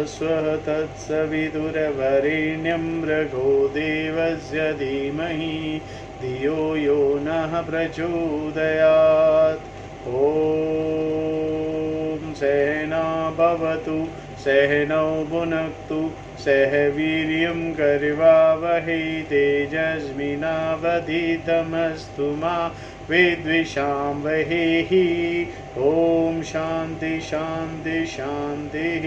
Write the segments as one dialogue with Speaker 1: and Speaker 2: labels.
Speaker 1: स्वः तत्सवितुर्वरेण्यं भृगो देवस्य धीमहि धियो यो नः प्रचोदयात्। ॐ सहना भवतु सहनौ भुनक्तु सह वीर्यं करवावहै तेजस्विनावधीतमस्तु मा विद्विषावहै। ॐ शान्ति शान्ति शान्तिः।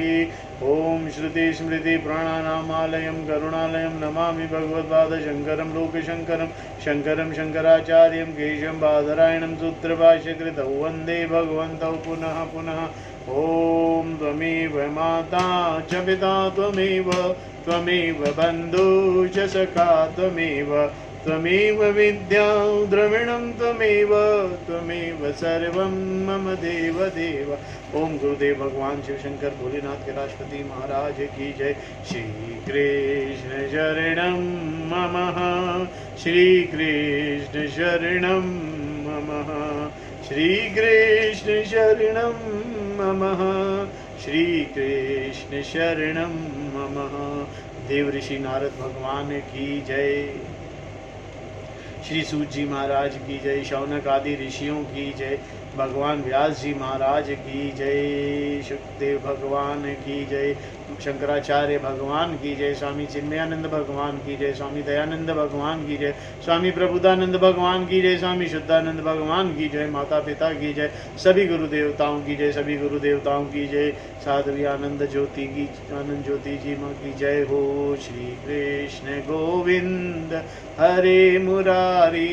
Speaker 1: ॐ श्रुति स्मृति पुराणानामालयं करुणालयं नमामि भगवत्पादशङ्करं लोकशङ्करं शङ्करं शङ्कराचार्यं केशवं बादरायणं सूत्रभाष्यकृतौ वन्दे भगवन्तौ पुनः पुनः। ॐ त्वमेव माता च पिता त्वमेव त्वमेव बन्धु च सखा त्वमेव त्वमेव विद्या द्रविणं त्वमेव त्वमेव सर्वं मम देव देव। ओम गुरुदेव भगवान शिव शंकर भोलेनाथ के राष्ट्रपति महाराज की जय। श्री कृष्ण शरणं ममः श्री कृष्ण शरणं ममः श्री कृष्ण शरणं ममः श्री कृष्ण शरणं ममः। देव ऋषि नारद भगवान की जय। श्री सूत जी महाराज की जय। शौनक आदि ऋषियों की जय। भगवान व्यास जी महाराज की जय। सुखदेव भगवान की जय। शंकराचार्य भगवान की जय। स्वामी चिन्मयानंद भगवान की जय। स्वामी दयानंद भगवान की जय। स्वामी प्रबुद्धानंद भगवान की जय। स्वामी शुद्धानंद भगवान की जय। माता पिता की जय। सभी गुरु देवताओं की जय। सभी गुरु देवताओं की जय। साध्वी आनंद ज्योति की आनंद ज्योति जी माँ की जय हो। श्री कृष्ण गोविंद हरे मुरारी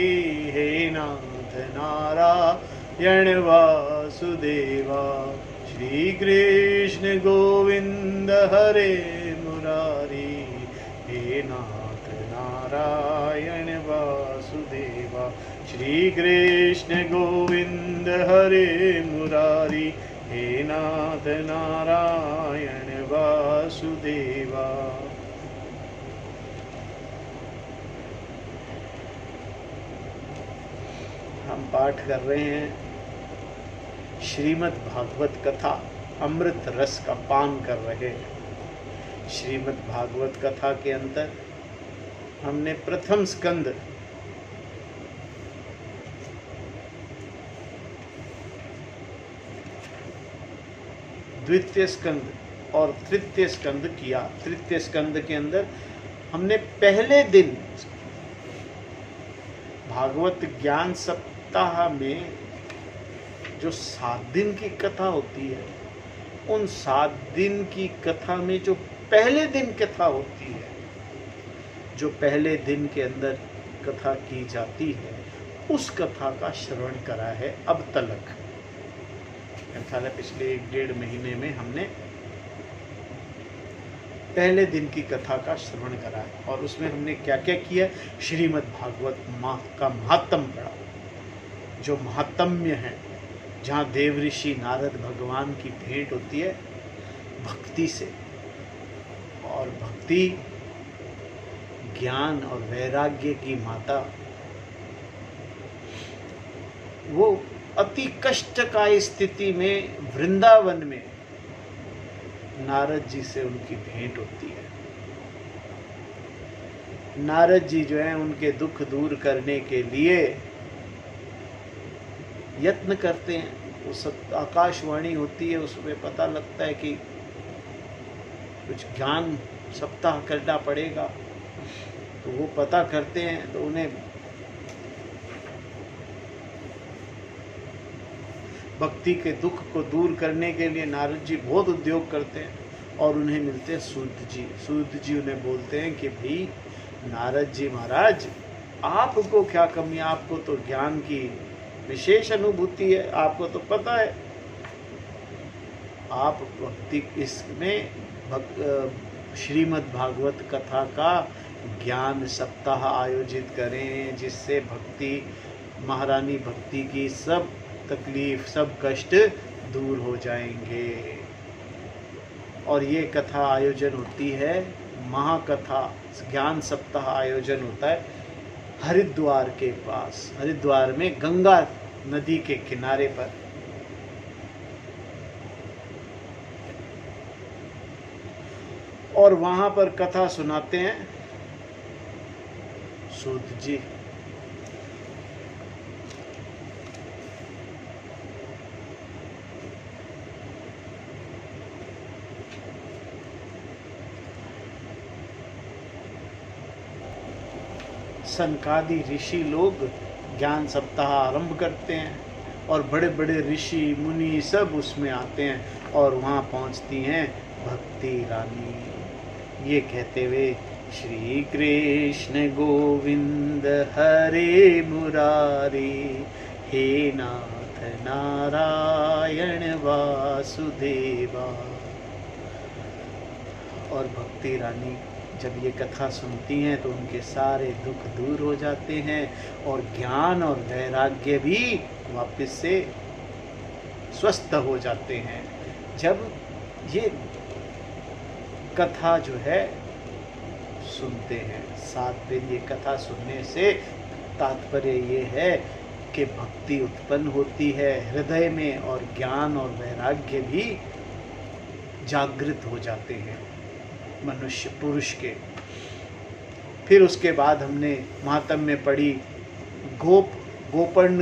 Speaker 1: हे नाथ नारायण वासुदेवा। श्री कृष्ण गोविंद हरे मुरारी हे नाथ नारायण वासुदेवा। श्री कृष्ण गोविंद हरे मुरारी हे नाथ नारायण वासुदेवा। हम पाठ कर रहे हैं श्रीमद् भागवत कथा, अमृत रस का पान कर रहे हैं। श्रीमद् भागवत कथा के अंदर हमने प्रथम स्कंद द्वितीय स्कंद और तृतीय स्कंद किया। तृतीय स्कंद के अंदर हमने पहले दिन भागवत ज्ञान सप्ताह में जो 7 दिन की कथा होती है, उन 7 दिन की कथा में जो पहले दिन कथा होती है, जो पहले दिन के अंदर कथा की जाती है, उस कथा का श्रवण करा है अब तक। पिछले 1-1.5 महीने में हमने पहले दिन की कथा का श्रवण करा है और उसमें हमने क्या क्या किया। श्रीमद् भागवत का महात्म पढ़ा, जो महात्म्य है, जहाँ देव ऋषि नारद भगवान की भेंट होती है भक्ति से, और भक्ति ज्ञान और वैराग्य की माता। वो अति कष्टकाय स्थिति में वृंदावन में नारद जी से उनकी भेंट होती है। नारद जी जो है उनके दुख दूर करने के लिए यत्न करते हैं। वो सब आकाशवाणी होती है, उसमें पता लगता है कि कुछ ज्ञान सप्ताह करना पड़ेगा, तो वो पता करते हैं। तो उन्हें भक्ति के दुख को दूर करने के लिए नारद जी बहुत उद्योग करते हैं और उन्हें मिलते हैं सूत जी। सूत जी उन्हें बोलते हैं कि भाई नारद जी महाराज, आपको क्या कमी है, आपको तो ज्ञान की विशेष अनुभूति है, आपको तो पता है, आप भक्ति इसमें श्रीमद् भागवत कथा का ज्ञान सप्ताह आयोजित करें, जिससे भक्ति महारानी भक्ति की सब तकलीफ सब कष्ट दूर हो जाएंगे। और ये कथा आयोजन होती है, महाकथा ज्ञान सप्ताह आयोजन होता है हरिद्वार के पास, हरिद्वार में गंगा नदी के किनारे पर। और वहाँ पर कथा सुनाते हैं सूत जी। सनकादि ऋषि लोग ज्ञान सप्ताह आरंभ करते हैं और बड़े बड़े ऋषि मुनि सब उसमें आते हैं और वहाँ पहुँचती हैं भक्ति रानी ये कहते हुए, श्री कृष्ण गोविंद हरे मुरारी, हे नाथ नारायण वासुदेवा। और भक्ति रानी जब ये कथा सुनती हैं तो उनके सारे दुख दूर हो जाते हैं और ज्ञान और वैराग्य भी वापस से स्वस्थ हो जाते हैं। जब ये कथा जो है सुनते हैं, 7 दिन ये कथा सुनने से तात्पर्य ये है कि भक्ति उत्पन्न होती है हृदय में और ज्ञान और वैराग्य भी जागृत हो जाते हैं मनुष्य पुरुष के। फिर उसके बाद हमने महात्म्य में पढ़ी गोपर्ण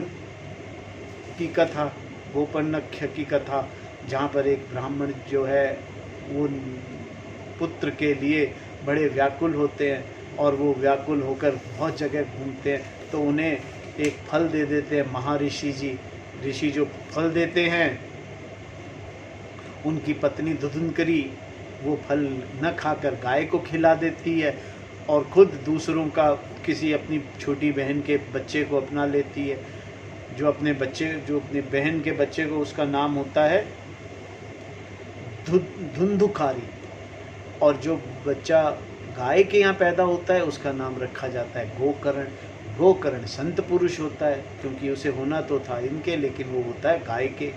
Speaker 1: की कथा, गोपर्णख्य की कथा, जहाँ पर एक ब्राह्मण जो है वो पुत्र के लिए बड़े व्याकुल होते हैं और वो व्याकुल होकर बहुत जगह घूमते हैं, तो उन्हें एक फल दे देते हैं महर्षि जी। ऋषि जो फल देते हैं, उनकी पत्नी दुदुनकरी वो फल न खाकर गाय को खिला देती है और खुद दूसरों का किसी अपनी छोटी बहन के बच्चे को अपना लेती है। जो अपनी बहन के बच्चे को, उसका नाम होता है धुंधुकारी, और जो बच्चा गाय के यहाँ पैदा होता है उसका नाम रखा जाता है गोकर्ण। गोकर्ण संत पुरुष होता है, क्योंकि उसे होना तो था इनके, लेकिन वो होता है गाय के।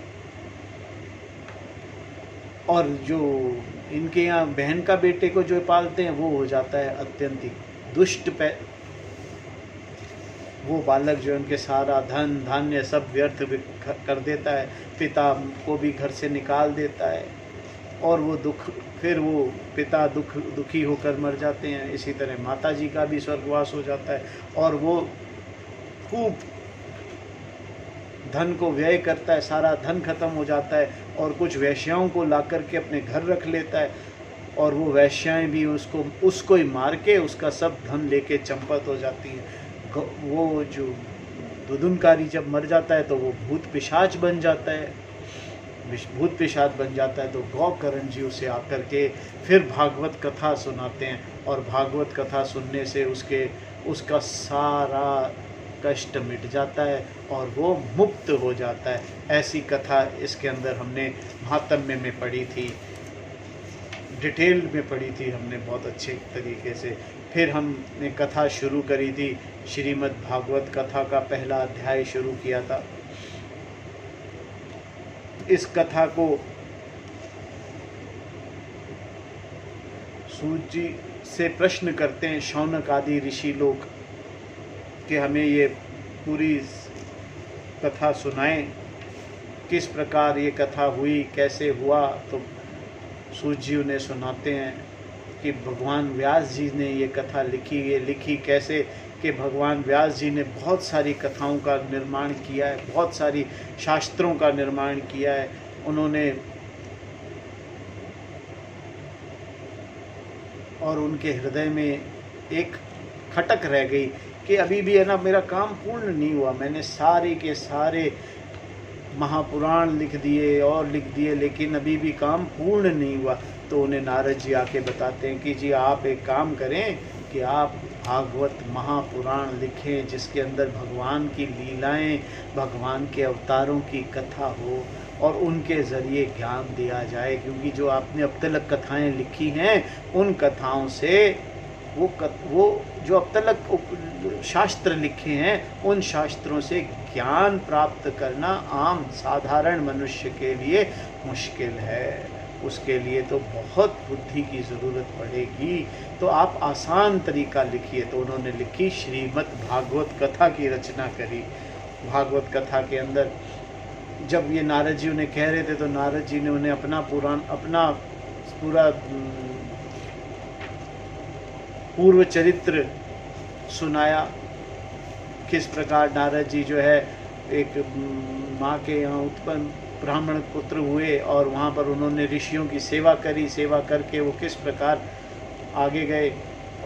Speaker 1: और जो इनके यहाँ बहन का बेटे को जो पालते हैं वो हो जाता है अत्यंत दुष्ट वो बालक जो उनके सारा धन धान्य सब व्यर्थ कर देता है, पिता को भी घर से निकाल देता है और वो फिर वो पिता दुखी होकर मर जाते हैं। इसी तरह माता जी का भी स्वर्गवास हो जाता है और वो खूब धन को व्यय करता है, सारा धन खत्म हो जाता है और कुछ वैश्याओं को ला करके अपने घर रख लेता है और वो वैश्याएं भी उसको ही मार के उसका सब धन लेके चंपत हो जाती है। वो जो दुदुनकारी जब मर जाता है तो वो भूत पिशाच बन जाता है। भूत पिशाच बन जाता है तो गोकर्ण जी उसे आकर के फिर भागवत कथा सुनाते हैं और भागवत कथा सुनने से उसका सारा कष्ट मिट जाता है और वो मुक्त हो जाता है। ऐसी कथा इसके अंदर हमने महात्म्य में पढ़ी थी, डिटेल में पढ़ी थी हमने बहुत अच्छे तरीके से। फिर हमने कथा शुरू करी थी, श्रीमद् भागवत कथा का पहला अध्याय शुरू किया था। इस कथा को सूत जी से प्रश्न करते हैं शौनक आदि ऋषि लोग कि हमें ये पूरी कथा सुनाएं, किस प्रकार ये कथा हुई, कैसे हुआ। तो सूत जी उन्हें सुनाते हैं कि भगवान व्यास जी ने ये कथा लिखी। ये लिखी कैसे कि भगवान व्यास जी ने बहुत सारी कथाओं का निर्माण किया है, बहुत सारी शास्त्रों का निर्माण किया है उन्होंने, और उनके हृदय में एक खटक रह गई कि अभी भी है ना, मेरा काम पूर्ण नहीं हुआ। मैंने सारे के सारे महापुराण लिख दिए लेकिन अभी भी काम पूर्ण नहीं हुआ। तो उन्हें नारद जी आके बताते हैं कि जी आप एक काम करें कि आप भागवत महापुराण लिखें, जिसके अंदर भगवान की लीलाएं, भगवान के अवतारों की कथा हो और उनके ज़रिए ज्ञान दिया जाए। क्योंकि जो आपने अब तक कथाएं लिखी हैं उन कथाओं से वो जो अब तक शास्त्र लिखे हैं उन शास्त्रों से ज्ञान प्राप्त करना आम साधारण मनुष्य के लिए मुश्किल है। उसके लिए तो बहुत बुद्धि की ज़रूरत पड़ेगी। तो आप आसान तरीका लिखिए। तो उन्होंने लिखी, श्रीमद् भागवत कथा की रचना करी। भागवत कथा के अंदर जब ये नारद जी उन्हें कह रहे थे तो नारद जी ने उन्हें अपना पूरा पूर्व चरित्र सुनाया, किस प्रकार नारद जी जो है एक माँ के यहाँ उत्पन्न ब्राह्मण पुत्र हुए और वहाँ पर उन्होंने ऋषियों की सेवा करी, सेवा करके वो किस प्रकार आगे गए।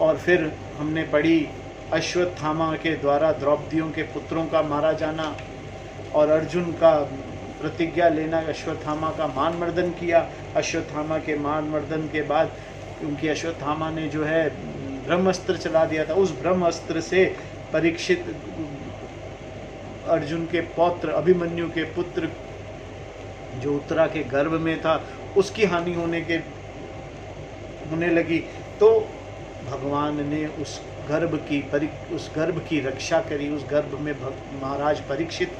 Speaker 1: और फिर हमने पढ़ी अश्वत्थामा के द्वारा द्रौपदियों के पुत्रों का मारा जाना और अर्जुन का प्रतिज्ञा लेना, अश्वत्थामा का मान मर्दन किया। अश्वत्थामा के मान मर्दन के बाद क्योंकि अश्वत्थामा ने जो है ब्रह्मास्त्र चला दिया था, उस ब्रह्मास्त्र से परीक्षित अर्जुन के पौत्र अभिमन्यु के पुत्र जो उत्तरा के गर्भ में था उसकी हानि होने लगी। तो भगवान ने उस गर्भ की रक्षा करी। उस गर्भ में महाराज परीक्षित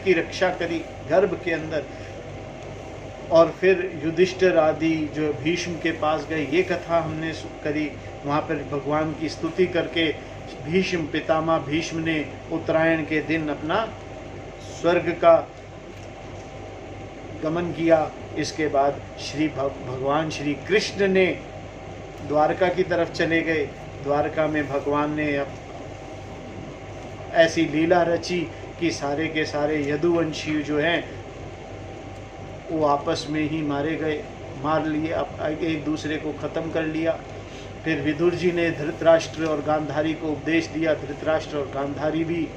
Speaker 1: की रक्षा करी गर्भ के अंदर। और फिर युधिष्ठिर आदि जो भीष्म के पास गए, ये कथा हमने करी। वहाँ पर भगवान की स्तुति करके भीष्म पितामह भीष्म ने उत्तरायण के दिन अपना स्वर्ग का गमन किया। इसके बाद भगवान श्री कृष्ण ने द्वारका की तरफ चले गए। द्वारका में भगवान ने ऐसी लीला रची कि सारे के सारे यदुवंशी जो हैं वो आपस में ही मार लिए, एक दूसरे को खत्म कर लिया। फिर विदुर जी ने धृतराष्ट्र और गांधारी को उपदेश दिया। धृतराष्ट्र और गांधारी भी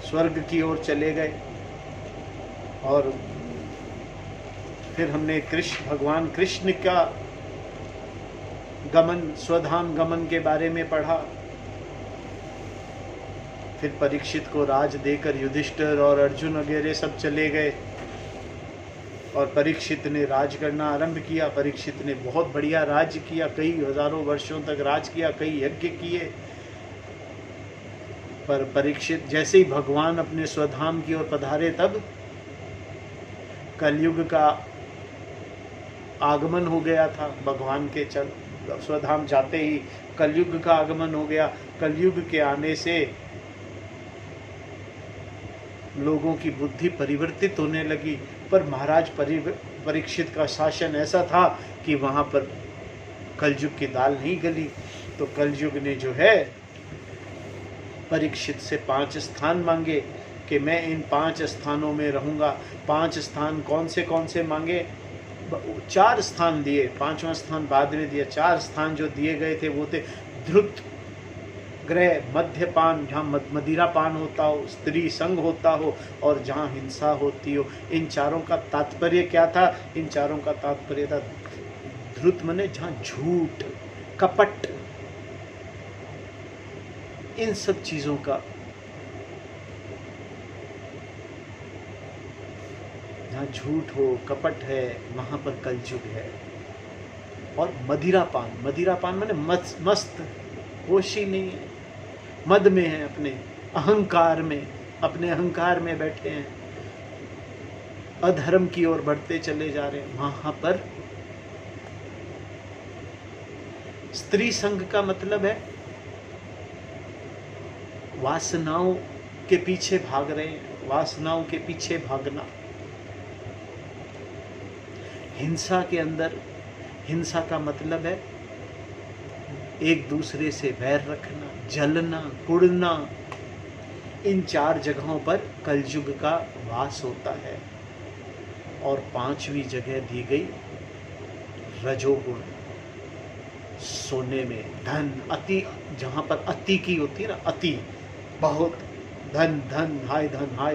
Speaker 1: स्वर्ग की ओर चले गए। और फिर हमने भगवान कृष्ण का गमन, स्वधाम गमन के बारे में पढ़ा। फिर परीक्षित को राज देकर युधिष्ठिर और अर्जुन वगैरह सब चले गए और परीक्षित ने राज करना आरंभ किया। परीक्षित ने बहुत बढ़िया राज्य किया, कई हजारों वर्षों तक राज किया, कई यज्ञ किए। पर परीक्षित जैसे ही भगवान अपने स्वधाम की ओर पधारे तब कलयुग का आगमन हो गया था। भगवान के स्वधाम जाते ही कलयुग का आगमन हो गया। कलयुग के आने से लोगों की बुद्धि परिवर्तित होने लगी। पर महाराज परीक्षित का शासन ऐसा था कि वहाँ पर कलयुग की दाल नहीं गली। तो कलयुग ने जो है परीक्षित से 5 स्थान मांगे कि मैं इन 5 स्थानों में रहूँगा। 5 स्थान कौन से मांगे? 4 स्थान दिए, 5वां स्थान बाद में दिया। 4 स्थान जो दिए गए थे वो थे धृत गृह, मद्यपान जहाँ मदिरापान होता हो, स्त्री संग होता हो और जहाँ हिंसा होती हो। इन चारों का तात्पर्य क्या था? इन चारों का तात्पर्य था धृत मने जहाँ झूठ, कपट, इन सब चीजों का, जहाँ झूठ हो, कपट है, वहां पर कलयुग है। और मदिरापान माने मस्त, होश ही नहीं है, मद में है, अपने अहंकार में बैठे हैं, अधर्म की ओर बढ़ते चले जा रहे हैं। वहां पर स्त्री संग का मतलब है वासनाओं के पीछे भाग रहे हैं, वासनाओं के पीछे भागना। हिंसा के अंदर, हिंसा का मतलब है एक दूसरे से वैर रखना, जलना, कुड़ना। इन 4 जगहों पर कलयुग का वास होता है। और 5वीं जगह दी गई रजोगुण, सोने में धन, अति, जहाँ पर अति की होती है ना, अति, बहुत धन, हाय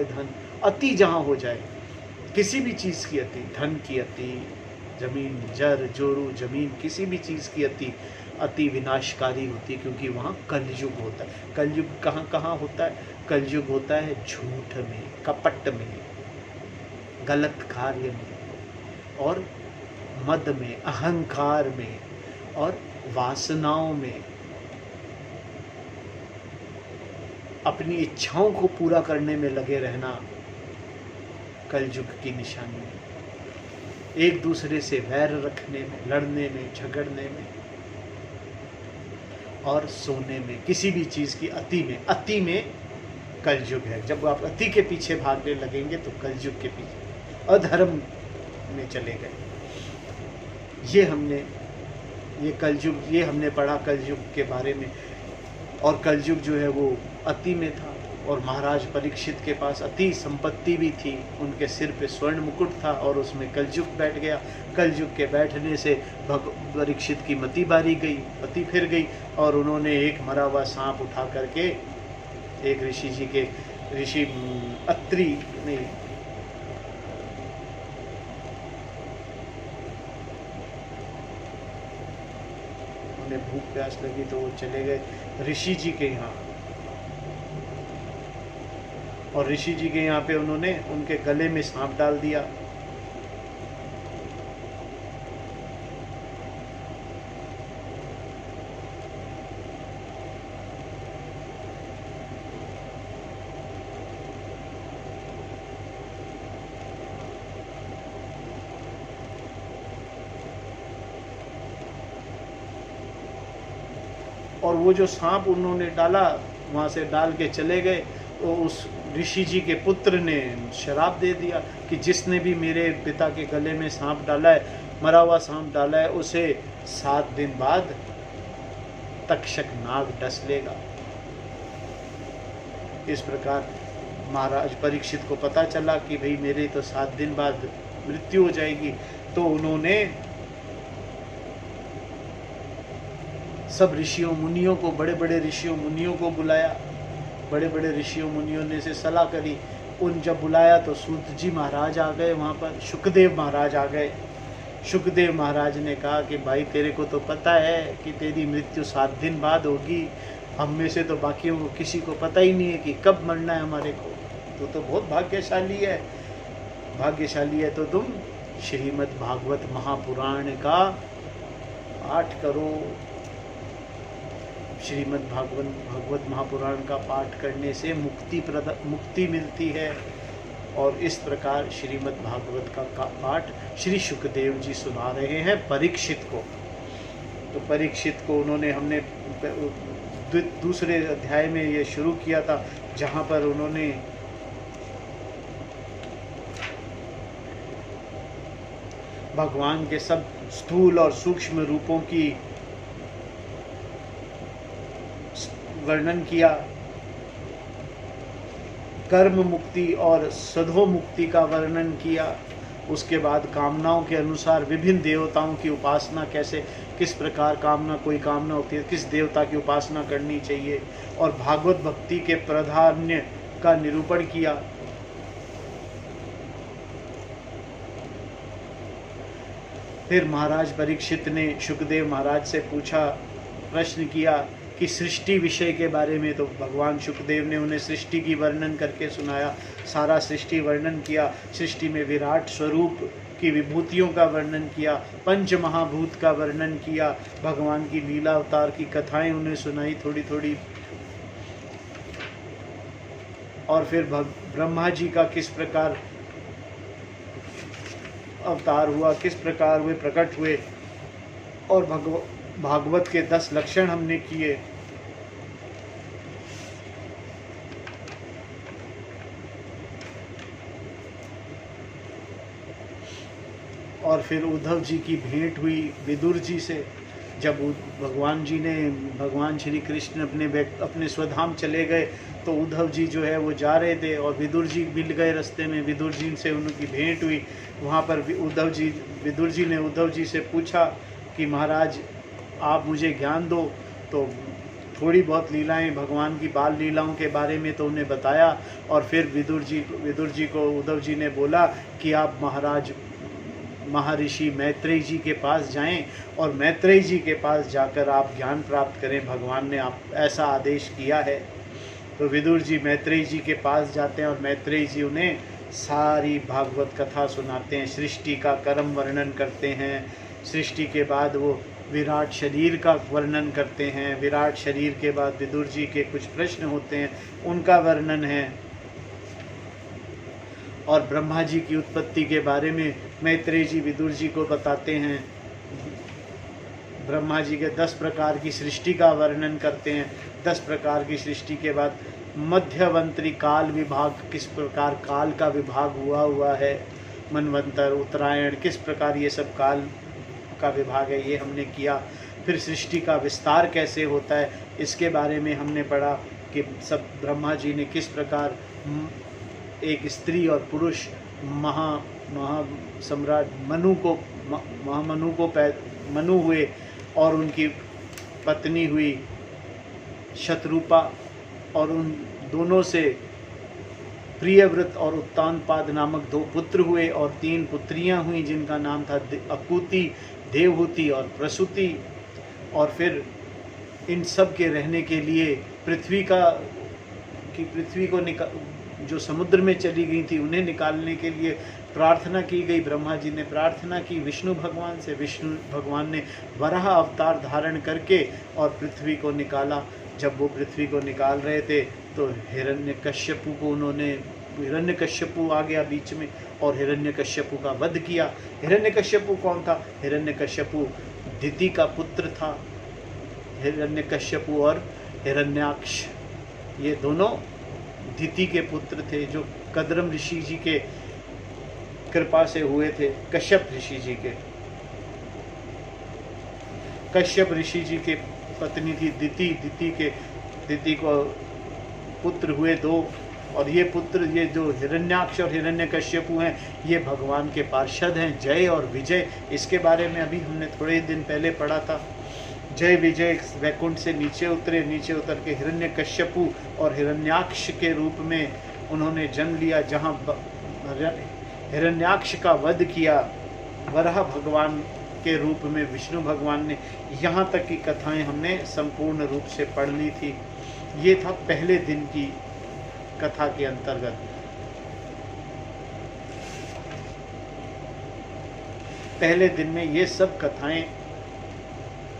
Speaker 1: धन, अति जहाँ हो जाए, किसी भी चीज़ की अति, धन की अति, जमीन, जर जोरू जमीन, किसी भी चीज़ की अति विनाशकारी होती है, क्योंकि वहाँ कलयुग होता है। कलयुग कहाँ होता है? कलयुग होता है झूठ में, कपट में, गलत कार्य में, और मद में, अहंकार में, और वासनाओं में, अपनी इच्छाओं को पूरा करने में लगे रहना कलयुग की निशानी है। एक दूसरे से वैर रखने में, लड़ने में, झगड़ने में, और सोने में, किसी भी चीज़ की अति में कलयुग है। जब आप अति के पीछे भागने लगेंगे तो कलयुग के पीछे, अधर्म में चले गए। ये कलयुग, ये हमने पढ़ा कलयुग के बारे में। और कलयुग जो है वो अति में था, और महाराज परीक्षित के पास अति संपत्ति भी थी, उनके सिर पे स्वर्ण मुकुट था, और उसमें कलयुग बैठ गया। कलयुग के बैठने से परीक्षित की मति बारी गई, मति फिर गई, और उन्होंने एक मरा हुआ सांप उठा करके एक ऋषि अत्रि नहीं, उन्हें भूख प्यास लगी तो वो चले गए ऋषि जी के यहाँ, और ऋषि जी के यहाँ पे उन्होंने उनके गले में सांप डाल दिया। और वो जो सांप उन्होंने डाला, वहाँ से डाल के चले गए, तो उस ऋषि जी के पुत्र ने शराप दे दिया कि जिसने भी मेरे पिता के गले में सांप डाला है, मरा हुआ सांप डाला है, उसे 7 दिन बाद तक्षक नाग डस लेगा। इस प्रकार महाराज परीक्षित को पता चला कि भाई मेरे तो 7 दिन बाद मृत्यु हो जाएगी। तो उन्होंने सब ऋषियों मुनियों को, बड़े बड़े ऋषियों मुनियों को बुलाया। बड़े बड़े ऋषियों मुनियों ने से सलाह करी। उन जब बुलाया तो सूत जी महाराज आ गए, वहाँ पर शुकदेव महाराज आ गए। शुकदेव महाराज ने कहा कि भाई तेरे को तो पता है कि तेरी मृत्यु 7 दिन बाद होगी, हम में से तो बाकियों को किसी को पता ही नहीं है कि कब मरना है हमारे को। तो बहुत भाग्यशाली है, भाग्यशाली है। तो तुम श्रीमद् भागवत महापुराण का पाठ करो। श्रीमद् भागवत महापुराण का पाठ करने से मुक्ति मिलती है। और इस प्रकार श्रीमद् भागवत का पाठ श्री शुकदेव जी सुना रहे हैं परीक्षित को। तो परीक्षित को उन्होंने, हमने दूसरे अध्याय में ये शुरू किया था, जहाँ पर उन्होंने भगवान के सब स्थूल और सूक्ष्म रूपों की वर्णन किया, कर्म मुक्ति और सधो मुक्ति का वर्णन किया। उसके बाद कामनाओं के अनुसार विभिन्न देवताओं की उपासना कैसे, किस प्रकार कोई कामना होती है, किस देवता की उपासना करनी चाहिए, और भागवत भक्ति के प्राधान्य का निरूपण किया। फिर महाराज परीक्षित ने शुकदेव महाराज से पूछा, प्रश्न किया कि सृष्टि विषय के बारे में। तो भगवान शुकदेव ने उन्हें सृष्टि की वर्णन करके सुनाया, सारा सृष्टि वर्णन किया। सृष्टि में विराट स्वरूप की विभूतियों का वर्णन किया, पंच महाभूत का वर्णन किया, भगवान की लीला अवतार की कथाएं उन्हें सुनाई थोड़ी थोड़ी। और फिर ब्रह्मा जी का किस प्रकार अवतार हुआ, किस प्रकार वे प्रकट हुए, और भागवत के 10 लक्षण हमने किए। और फिर उद्धव जी की भेंट हुई विदुर जी से। जब भगवान श्री कृष्ण अपने स्वधाम चले गए, तो उद्धव जी जो है वो जा रहे थे, और विदुर जी मिल गए रास्ते में। विदुर जी से उनकी भेंट हुई। वहाँ पर विदुर जी ने उद्धव जी से पूछा कि महाराज आप मुझे ज्ञान दो। तो थोड़ी बहुत लीलाएं, भगवान की बाल लीलाओं के बारे में तो उन्हें बताया। और फिर विदुर जी को उद्धव जी ने बोला कि आप महर्षि मैत्रेय जी के पास जाएं, और मैत्रेय जी के पास जाकर आप ज्ञान प्राप्त करें, भगवान ने आप ऐसा आदेश किया है। तो विदुर जी मैत्रेय जी के पास जाते हैं, और मैत्रेय जी उन्हें सारी भागवत कथा सुनाते हैं, सृष्टि का कर्म वर्णन करते हैं। सृष्टि के बाद वो विराट शरीर का वर्णन करते हैं। विराट शरीर के बाद विदुर जी के कुछ प्रश्न होते हैं, उनका वर्णन है। और ब्रह्मा जी की उत्पत्ति के बारे में मैत्रेय जी विदुर जी को बताते हैं। ब्रह्मा जी के 10 प्रकार की सृष्टि का वर्णन करते हैं। 10 प्रकार की सृष्टि के बाद मध्यवंतरी काल विभाग, किस प्रकार काल का विभाग हुआ है, मनवंतर, उत्तरायण, किस प्रकार ये सब का विभाग है, ये हमने किया। फिर सृष्टि का विस्तार कैसे होता है इसके बारे में हमने पढ़ा कि सब ब्रह्मा जी ने किस प्रकार एक स्त्री और पुरुष महा सम्राट मनु को मनु हुए और उनकी पत्नी हुई शतरूपा, और उन दोनों से प्रियव्रत और उत्तानपाद नामक 2 पुत्र हुए और 3 पुत्रियां हुई जिनका नाम था अकुति, देवहूति और प्रसूति। और फिर इन सब के रहने के लिए पृथ्वी को जो समुद्र में चली गई थी उन्हें निकालने के लिए प्रार्थना की गई। ब्रह्मा जी ने प्रार्थना की विष्णु भगवान से, विष्णु भगवान ने वराह अवतार धारण करके और पृथ्वी को निकाला। जब वो पृथ्वी को निकाल रहे थे तो हिरण्यकश्यपु आ गया बीच में और हिरण्यकश्यपु का वध किया। हिरण्यकश्यपु कौन था? हिरण्यकश्यपु दिति का पुत्र था। हिरण्यकश्यपु और हिरण्याक्ष ये दोनों दिति के पुत्र थे, जो कद्रम ऋषि जी के कृपा से हुए थे। कश्यप ऋषि जी के, कश्यप ऋषि जी के पत्नी थी दिति। दिति को पुत्र हुए 2, और ये पुत्र, ये जो हिरण्याक्ष और हिरण्यकश्यपु हैं, ये भगवान के पार्षद हैं, जय और विजय। इसके बारे में अभी हमने थोड़े दिन पहले पढ़ा था। जय विजय वैकुंठ से नीचे उतरे, नीचे उतर के हिरण्यकश्यपु और हिरण्याक्ष के रूप में उन्होंने जन्म लिया, जहाँ हिरण्याक्ष का वध किया वराह भगवान के रूप में विष्णु भगवान ने। यहाँ तक की कथाएं हमने संपूर्ण रूप से पढ़ ली थी। ये था पहले दिन की कथा के अंतर्गत। पहले दिन में ये सब कथाएं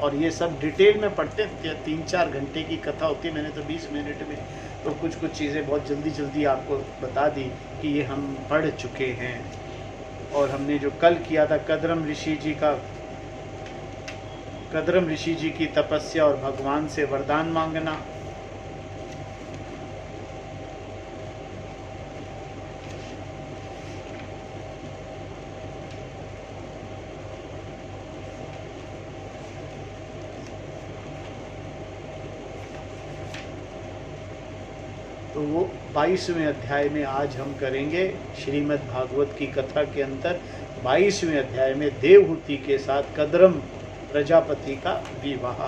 Speaker 1: और ये सब डिटेल में पढ़ते थे। 3-4 घंटे की कथा होती है, मैंने तो 20 मिनट में तो कुछ चीज़ें बहुत जल्दी आपको बता दी कि ये हम पढ़ चुके हैं। और हमने जो कल किया था कद्रम ऋषि जी की तपस्या और भगवान से वरदान मांगना। तो वो 22वें अध्याय में आज हम करेंगे। श्रीमद् भागवत की कथा के अंतर 22वें अध्याय में देवहूति के साथ कद्रम प्रजापति का विवाह।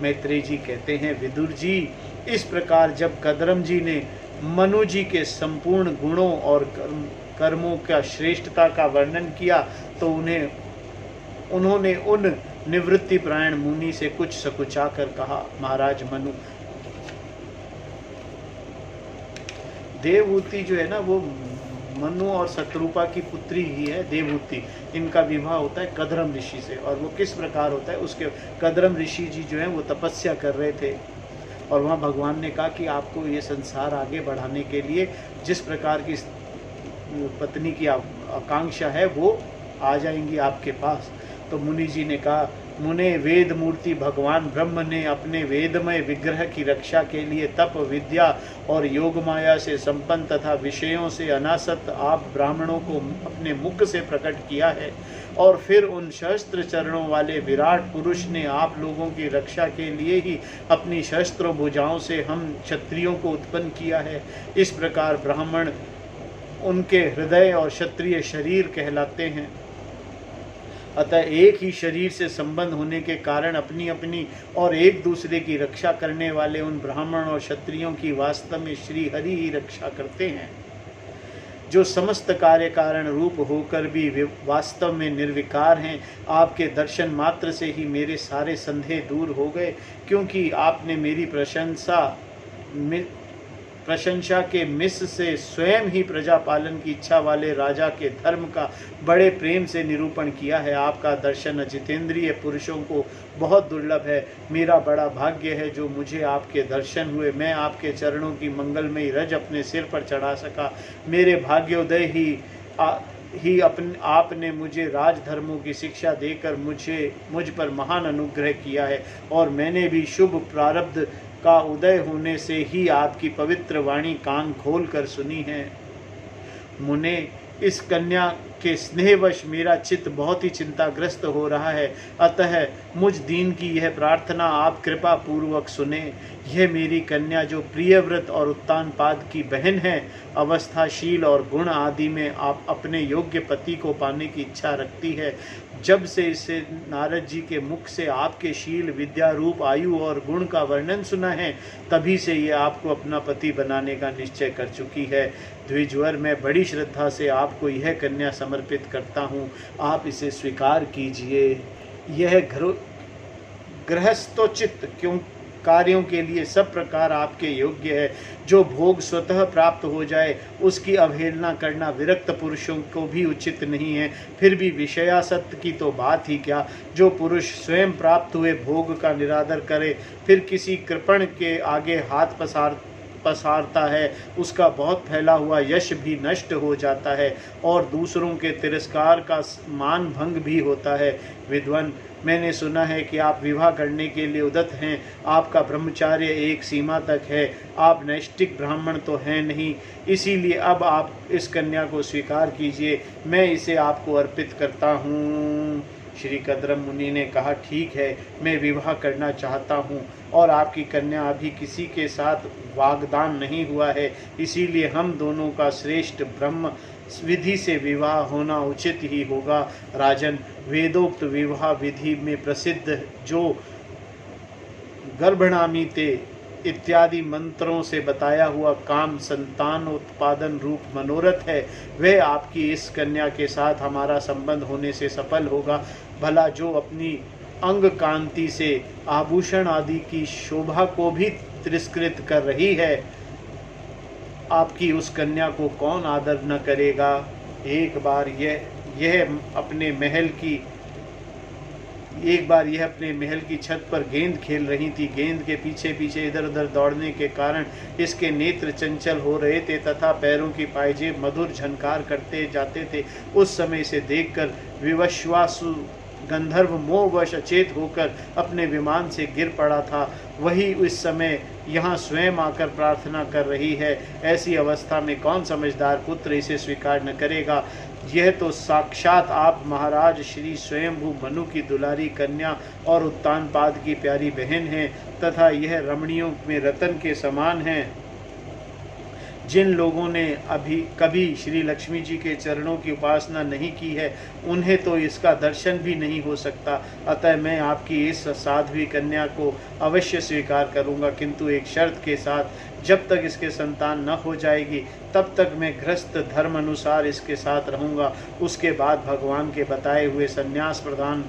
Speaker 1: मैत्रेय जी कहते हैं, विदुर जी, इस प्रकार जब कद्रम जी ने मनु जी के संपूर्ण गुणों और कर्मों का श्रेष्ठता का वर्णन किया तो उन्होंने उन निवृत्ति प्रायण मुनि से कुछ सकुचा कर कहा, महाराज मनु, देवहूति जो है ना वो मनु और शतरूपा की पुत्री ही है देवहूति। इनका विवाह होता है कद्रम ऋषि से। और वो किस प्रकार होता है उसके, कद्रम ऋषि जी जो है वो तपस्या कर रहे थे और वहाँ भगवान ने कहा कि आपको ये संसार आगे बढ़ाने के लिए जिस प्रकार की पत्नी की आकांक्षा है वो आ जाएंगी आपके पास। तो मुनि जी ने कहा, मुने वेद मूर्ति भगवान ब्रह्म ने अपने वेदमय विग्रह की रक्षा के लिए तप विद्या और योग माया से संपन्न तथा विषयों से अनासक्त आप ब्राह्मणों को अपने मुख से प्रकट किया है। और फिर उन शस्त्र चरणों वाले विराट पुरुष ने आप लोगों की रक्षा के लिए ही अपनी शस्त्र भुजाओं से हम क्षत्रियों को उत्पन्न किया है। इस प्रकार ब्राह्मण उनके हृदय और क्षत्रिय शरीर कहलाते हैं। अतः एक ही शरीर से संबंध होने के कारण अपनी अपनी और एक दूसरे की रक्षा करने वाले उन ब्राह्मण और क्षत्रियों की वास्तव में श्री हरि ही रक्षा करते हैं, जो समस्त कार्य कारण रूप होकर भी वास्तव में निर्विकार हैं। आपके दर्शन मात्र से ही मेरे सारे संदेह दूर हो गए, क्योंकि आपने मेरी प्रशंसा के मिस से स्वयं ही प्रजा पालन की इच्छा वाले राजा के धर्म का बड़े प्रेम से निरूपण किया है। आपका दर्शन अजितेंद्रिय पुरुषों को बहुत दुर्लभ है। मेरा बड़ा भाग्य है जो मुझे आपके दर्शन हुए। मैं आपके चरणों की मंगलमयी रज अपने सिर पर चढ़ा सका। मेरे भाग्योदय ही आपने मुझे राजधर्मों की शिक्षा देकर मुझ पर महान अनुग्रह किया है, और मैंने भी शुभ प्रारब्ध का उदय होने से ही आपकी पवित्र वाणी कान खोल कर सुनी है। मुने, इस कन्या के स्नेहवश मेरा चित्त बहुत ही चिंताग्रस्त हो रहा है, अतः मुझ दीन की यह प्रार्थना आप कृपा पूर्वक सुने। यह मेरी कन्या जो प्रियव्रत और उत्तानपाद की बहन है, अवस्थाशील और गुण आदि में आप अपने योग्य पति को पाने की इच्छा रखती है। जब से इसे नारद जी के मुख से आपके शील, विद्या, रूप, आयु और गुण का वर्णन सुना है, तभी से ये आपको अपना पति बनाने का निश्चय कर चुकी है। द्विजवर, मैं बड़ी श्रद्धा से आपको यह कन्या समर्पित करता हूँ, आप इसे स्वीकार कीजिए। यह गृहस्थोचित क्यों कार्यों के लिए सब प्रकार आपके योग्य है। जो भोग स्वतः प्राप्त हो जाए उसकी अवहेलना करना विरक्त पुरुषों को भी उचित नहीं है। फिर भी विषयासक्त की तो बात ही क्या। जो पुरुष स्वयं प्राप्त हुए भोग का निरादर करे, फिर किसी कृपण के आगे हाथ पसारता है, उसका बहुत फैला हुआ यश भी नष्ट हो जाता है और दूसरों के तिरस्कार का मान भंग भी होता है। विद्वान, मैंने सुना है कि आप विवाह करने के लिए उद्यत हैं। आपका ब्रह्मचार्य एक सीमा तक है, आप नैष्ठिक ब्राह्मण तो हैं नहीं, इसीलिए अब आप इस कन्या को स्वीकार कीजिए, मैं इसे आपको अर्पित करता हूँ। श्री कद्रम मुनि ने कहा, ठीक है, मैं विवाह करना चाहता हूँ और आपकी कन्या अभी किसी के साथ वागदान नहीं हुआ है, इसीलिए हम दोनों का श्रेष्ठ ब्रह्म विधि से विवाह होना उचित ही होगा। राजन, वेदोक्त विवाह विधि में प्रसिद्ध जो गर्भणामीते इत्यादि मंत्रों से बताया हुआ काम संतान उत्पादन रूप मनोरथ है, वह आपकी इस कन्या के साथ हमारा संबंध होने से सफल होगा। भला जो अपनी अंग कांति से आभूषण आदि की शोभा को भी तिरस्कृत कर रही है, आपकी उस कन्या को कौन आदर न करेगा। एक बार यह अपने महल की छत पर गेंद खेल रही थी। गेंद के पीछे पीछे इधर उधर दौड़ने के कारण इसके नेत्र चंचल हो रहे थे तथा पैरों की पायजेब मधुर झनकार करते जाते थे। उस समय इसे देखकर विवश्वासु गंधर्व मोहवश अचेत होकर अपने विमान से गिर पड़ा था। वही इस समय यहाँ स्वयं आकर प्रार्थना कर रही है। ऐसी अवस्था में कौन समझदार पुत्र इसे स्वीकार न करेगा। यह तो साक्षात आप महाराज श्री स्वयंभू मनु की दुलारी कन्या और उत्तानपाद की प्यारी बहन है तथा यह रमणियों में रतन के समान है। जिन लोगों ने कभी श्री लक्ष्मी जी के चरणों की उपासना नहीं की है, उन्हें तो इसका दर्शन भी नहीं हो सकता। अतः मैं आपकी इस साध्वी कन्या को अवश्य स्वीकार करूंगा, किंतु एक शर्त के साथ। जब तक इसके संतान न हो जाएगी तब तक मैं गृहस्थ धर्म अनुसार इसके साथ रहूंगा। उसके बाद भगवान के बताए हुए संन्यास प्रदान,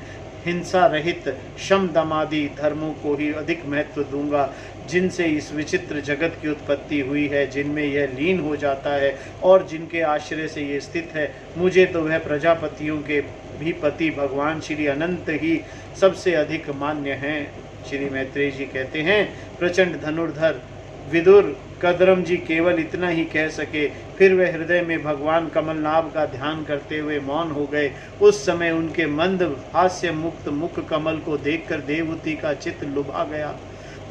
Speaker 1: हिंसा रहित शम दमादि धर्मों को ही अधिक महत्व दूंगा, जिनसे इस विचित्र जगत की उत्पत्ति हुई है, जिनमें यह लीन हो जाता है और जिनके आश्रय से ये स्थित है। मुझे तो वह प्रजापतियों के भी पति भगवान श्री अनंत ही सबसे अधिक मान्य हैं। श्री मैत्रेय जी कहते हैं, प्रचंड धनुर्धर विदुर कद्रम जी केवल इतना ही कह सके, फिर वे हृदय में भगवान कमलनाभ का ध्यान करते हुए मौन हो गए। उस समय उनके मंद हास्य मुक्त मुख कमल को देखकर देवहूति का चित्त लुभा गया।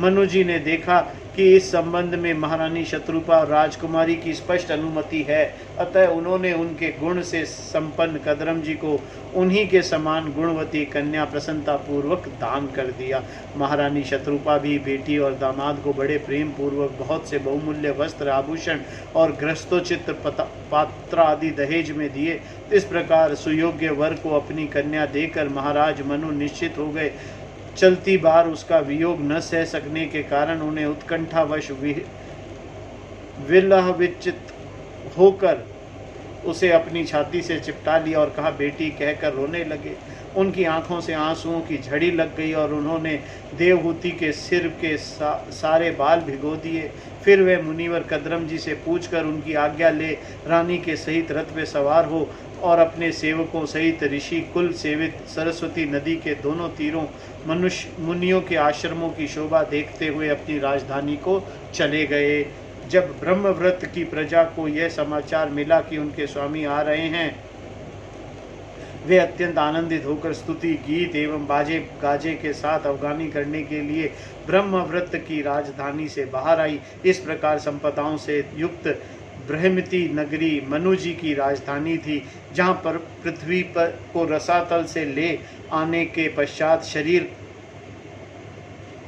Speaker 1: मनु जी ने देखा कि इस संबंध में महारानी शत्रुपा और राजकुमारी की स्पष्ट अनुमति है, अतः उन्होंने उनके गुण से संपन्न कद्रम जी को उन्हीं के समान गुणवती कन्या प्रसन्नता पूर्वक दान कर दिया। महारानी शत्रुपा भी बेटी और दामाद को बड़े प्रेम पूर्वक बहुत से बहुमूल्य वस्त्र, आभूषण और गृहस्थोचित पात्र आदि दहेज में दिए। इस प्रकार सुयोग्य वर को अपनी कन्या देकर महाराज मनु निश्चित हो गए। चलती बार उसका वियोग न सह सकने के कारण उन्हें उत्कंठावश विलह विचित होकर उसे अपनी छाती से चिपटा लिया और कहा, बेटी कहकर रोने लगे। उनकी आंखों से आंसुओं की झड़ी लग गई और उन्होंने देवहूति के सिर के सारे बाल भिगो दिए। फिर वे मुनिवर कद्रम जी से पूछकर उनकी आज्ञा ले रानी के सहित रथ में सवार हो और अपने सेवकों सहित ऋषि कुल सेवित सरस्वती नदी के दोनों तीरों मुनियों के आश्रमों की शोभा देखते हुए अपनी राजधानी को चले गए। जब ब्रह्मव्रत की प्रजा को यह समाचार मिला कि उनके स्वामी आ रहे हैं, वे अत्यंत आनंदित होकर स्तुति गीत एवं बाजे गाजे के साथ अवगानी करने के लिए ब्रह्मव्रत की राजधानी से बाहर आई। इस प्रकार संपदाओं से युक्त ब्रह्मती नगरी मनु जी की राजधानी थी, जहाँ पर पृथ्वी पर को रसातल से ले आने के पश्चात शरीर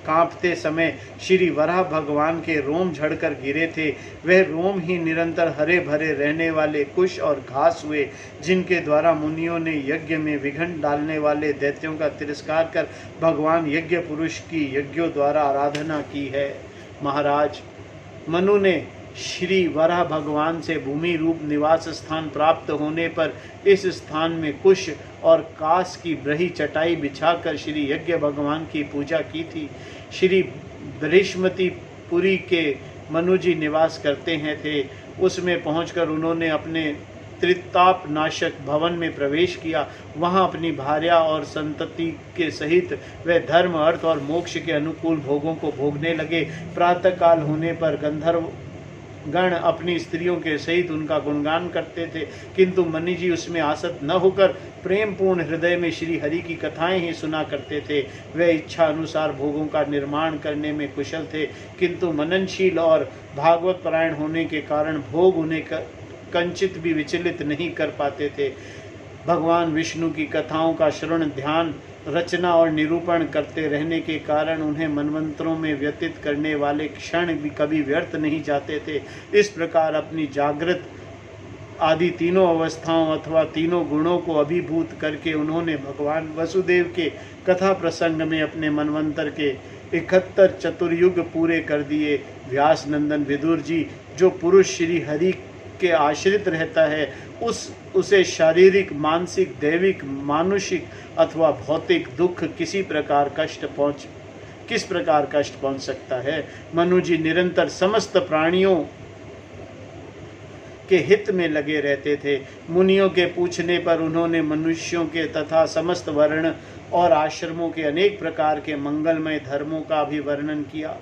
Speaker 1: कांपते समय श्री वराह भगवान के रोम झड़कर गिरे थे। वह रोम ही निरंतर हरे भरे रहने वाले कुश और घास हुए, जिनके द्वारा मुनियों ने यज्ञ में विघ्न डालने वाले दैत्यों का तिरस्कार कर भगवान यज्ञ पुरुष की यज्ञों द्वारा आराधना की है। महाराज, मनु ने श्री वराह भगवान से भूमि रूप निवास स्थान प्राप्त होने पर इस स्थान में कुश और कास की ब्रही चटाई बिछाकर श्री यज्ञ भगवान की पूजा की थी। श्री बृहस्पति पुरी के मनुजी निवास करते हैं थे। उसमें पहुंचकर उन्होंने अपने त्रिताप नाशक भवन में प्रवेश किया। वहां अपनी भार्या और संतति के सहित वे धर्म, अर्थ और मोक्ष के अनुकूल भोगों को भोगने लगे। प्रातः काल होने पर गंधर्व गण अपनी स्त्रियों के सहित उनका गुणगान करते थे, किंतु मनु जी उसमें आसक्त न होकर प्रेम पूर्ण हृदय में श्री हरि की कथाएं ही सुना करते थे। वे इच्छा अनुसार भोगों का निर्माण करने में कुशल थे, किंतु मननशील और भागवत परायण होने के कारण भोग उन्हें कंचित भी विचलित नहीं कर पाते थे। भगवान विष्णु की कथाओं का श्रवण, ध्यान, रचना और निरूपण करते रहने के कारण उन्हें मनवंतरों में व्यतीत करने वाले क्षण भी कभी व्यर्थ नहीं जाते थे। इस प्रकार अपनी जागृत आदि तीनों अवस्थाओं अथवा तीनों गुणों को अभिभूत करके उन्होंने भगवान वसुदेव के कथा प्रसंग में अपने मनवंतर के 71 चतुर्युग पूरे कर दिए। व्यास नंदन विदुर जी, जो पुरुष श्री हरि के आश्रित रहता है, उसे शारीरिक, मानसिक, दैविक, मानुषिक अथवा भौतिक दुख किस प्रकार कष्ट पहुंच सकता है। मनु जी निरंतर समस्त प्राणियों के हित में लगे रहते थे। मुनियों के पूछने पर उन्होंने मनुष्यों के तथा समस्त वर्ण और आश्रमों के अनेक प्रकार के मंगलमय धर्मों का भी वर्णन किया,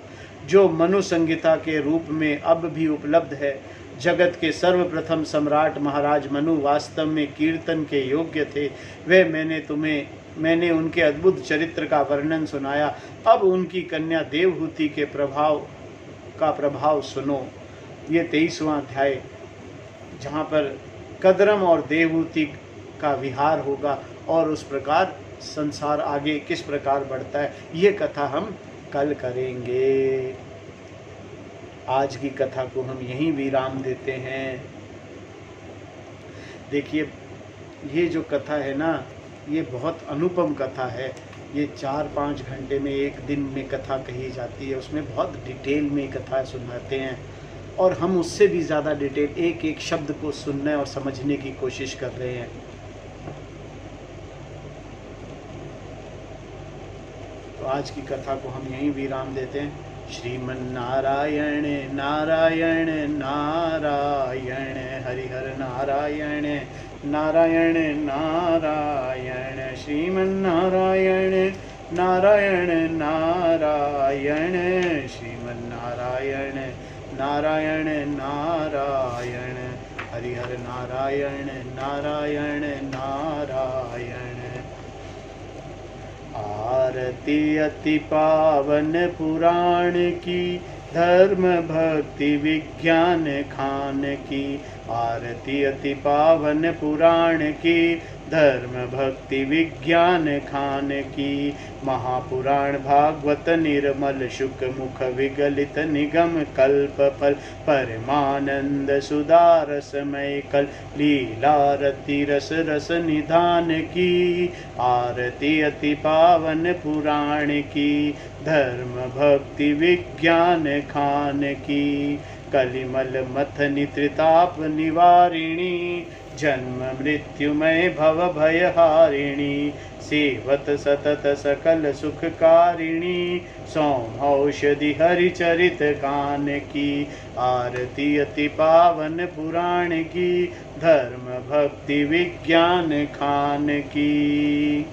Speaker 1: जो मनु संहिता के रूप में अब भी उपलब्ध है। जगत के सर्वप्रथम सम्राट महाराज मनु वास्तव में कीर्तन के योग्य थे। वे मैंने उनके अद्भुत चरित्र का वर्णन सुनाया। अब उनकी कन्या देवहूति के प्रभाव सुनो। ये 23वां अध्याय, जहाँ पर कदरम और देवहूति का विहार होगा और उस प्रकार संसार आगे किस प्रकार बढ़ता है, ये कथा हम कल करेंगे। आज की कथा को हम यहीं विराम देते हैं। देखिए, ये जो कथा है ना, ये बहुत अनुपम कथा है। ये 4-5 घंटे में, एक दिन में कथा कही जाती है। उसमें बहुत डिटेल में कथा सुनाते हैं और हम उससे भी ज़्यादा डिटेल एक एक शब्द को सुनने और समझने की कोशिश कर रहे हैं। तो आज की कथा को हम यहीं विराम देते हैं। श्रीमन्नारायण नारायण नारायण, हरिहर नारायण नारायण नारायण, श्रीमन्नारायण नारायण नारायण, श्रीमन्नारायण नारायण नारायण, हरिहर नारायण नारायण नारायण। आरती अति पावन पुराण की, धर्म भक्ति विज्ञान खान की। आरती अति पावन पुराण की, धर्म भक्ति विज्ञान खान की। महापुराण भागवत निर्मल शुक मुख विगलित निगम कल्प फल, परमानंद सुदारसमय कल लीलारति रस रस निधान की। आरती अति पावन पुराण की, धर्म भक्ति विज्ञान खान की। कलिमल मथनि त्रिताप निवारिणी, जन्म मृत्युमय भव भयहारिणी। सेवत सतत सकल सुखकारिणी, सौम औषधि हरिचरित गान की। आरती अति पावन पुराण की, धर्म भक्ति विज्ञान खान की।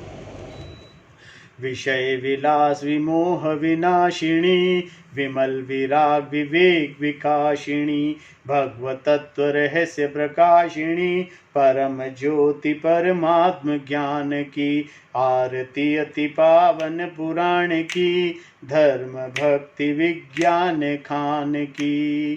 Speaker 1: विषय विलास विमोह विनाशिनी, विमल विराग विवेक विकाशिनी। भगवतत्व रहस्य प्रकाशिनी, परम ज्योति परमात्म ज्ञान की। आरती अति पावन पुराण की, धर्म भक्ति विज्ञान खान की।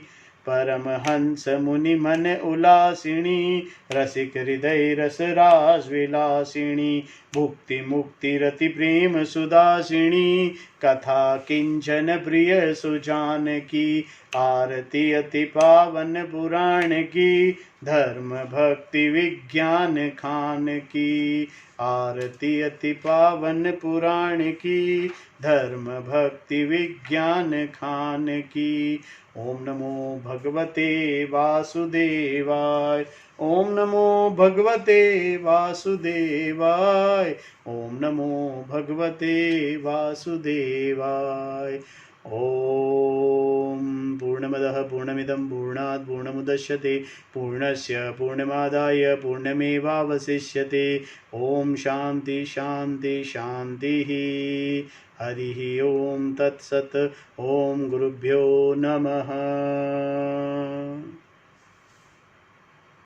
Speaker 1: परमहंस मुनि मन उल्लासिनी रसिक हृदय रस रास विलासिनी भुक्ति मुक्ति रति प्रेम सुदासिनी कथा किंचन प्रिय सुजान की आरती अति पावन पुराण की धर्म भक्ति विज्ञान खान की आरती अति पावन पुराण की धर्म भक्ति विज्ञान खान की। ओम नमो भगवते वासुदेवाय। ओम नमो भगवते वासुदेवाय। ओम नमो भगवते वासुदेवाय। ओम पूर्णमदः पूर्णमिदं पूर्णात् पूर्णमुदच्यते पूर्णस्य पूर्णमादाय पूर्णमेवावशिष्यते। ओम शांति शांति शांतिः। हरि ओम तत्सत्। ओम गुरुभ्यो नमः।